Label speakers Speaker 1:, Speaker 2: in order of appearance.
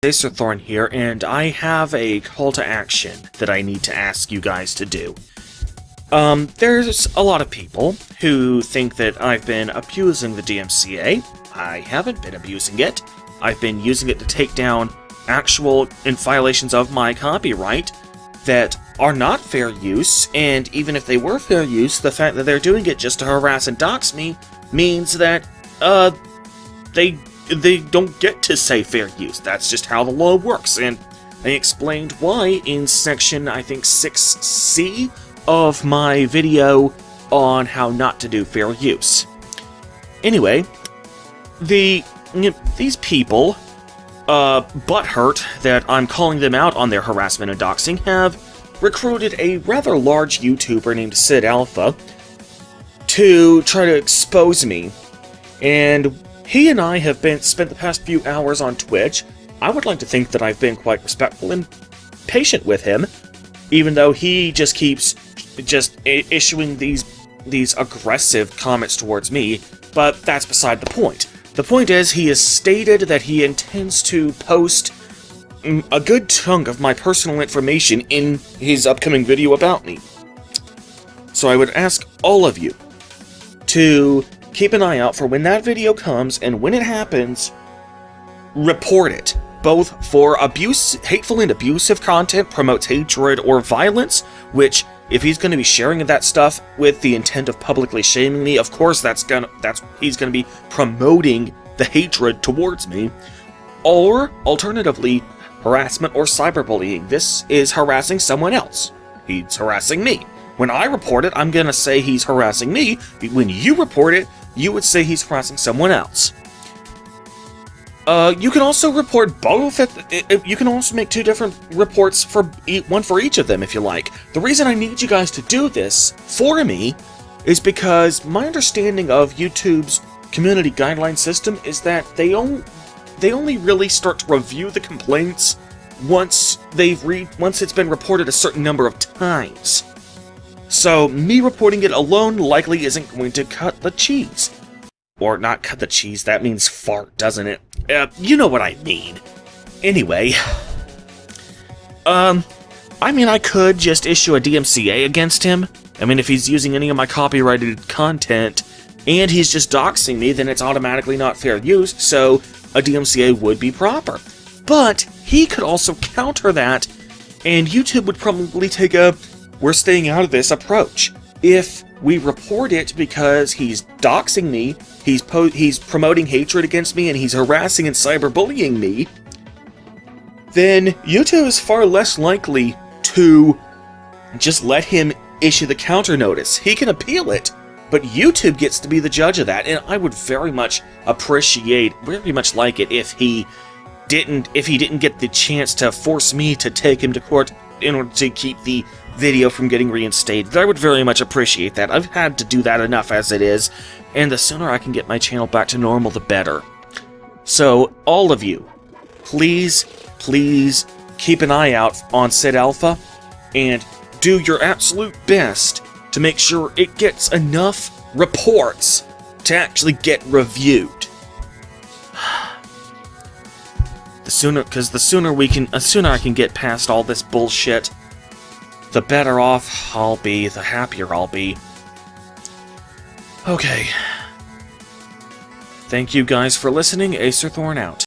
Speaker 1: Acerthorn here, and I have a call to action that I need to ask you guys to do. There's a lot of people who think that I've been abusing the DMCA. I haven't been abusing it. I've been using it to take down actual violations of my copyright that are not fair use, and even if they were fair use, the fact that they're doing it just to harass and dox me means that, they don't get to say fair use. That's just how the law works, and I explained why in section, I think, 6C of my video on how not to do fair use. Anyway, these people, butthurt that I'm calling them out on their harassment and doxing, have recruited a rather large YouTuber named SidAlpha to try to expose me, and he and I have spent the past few hours on Twitch. I would like to think that I've been quite respectful and patient with him, even though he just keeps issuing these aggressive comments towards me, but that's beside the point. The point is, he has stated that he intends to post a good chunk of my personal information in his upcoming video about me. So I would ask all of you to keep an eye out for when that video comes, and when it happens, report it. Both for hateful and abusive content, promotes hatred or violence, which, if he's going to be sharing that stuff with the intent of publicly shaming me, of course he's going to be promoting the hatred towards me. Or, alternatively, harassment or cyberbullying. This is harassing someone else. He's harassing me. When I report it, I'm going to say he's harassing me. When you report it, you would say he's harassing someone else. You can also report both. You can also make two different reports, one for each of them if you like. The reason I need you guys to do this for me is because my understanding of YouTube's community guideline system is that they only really start to review the complaints once it's been reported a certain number of times. So, me reporting it alone likely isn't going to cut the cheese. Or not cut the cheese, that means fart, doesn't it? You know what I mean. Anyway. I mean, I could just issue a DMCA against him. I mean, if he's using any of my copyrighted content, and he's just doxing me, then it's automatically not fair use, so a DMCA would be proper. But he could also counter that, and YouTube would probably take a "we're staying out of this" approach. If we report it because he's doxing me, he's promoting hatred against me, and he's harassing and cyberbullying me, then YouTube is far less likely to just let him issue the counter notice. He can appeal it, but YouTube gets to be the judge of that, and I would very much like it if he didn't get the chance to force me to take him to court in order to keep the video from getting reinstated. I would very much appreciate that. I've had to do that enough as it is, and the sooner I can get my channel back to normal, the better. So, all of you, please keep an eye out on SidAlpha, and do your absolute best to make sure it gets enough reports to actually get reviewed. The sooner I can get past all this bullshit, the better off I'll be, the happier I'll be. Okay. Thank you guys for listening. Acerthorn out.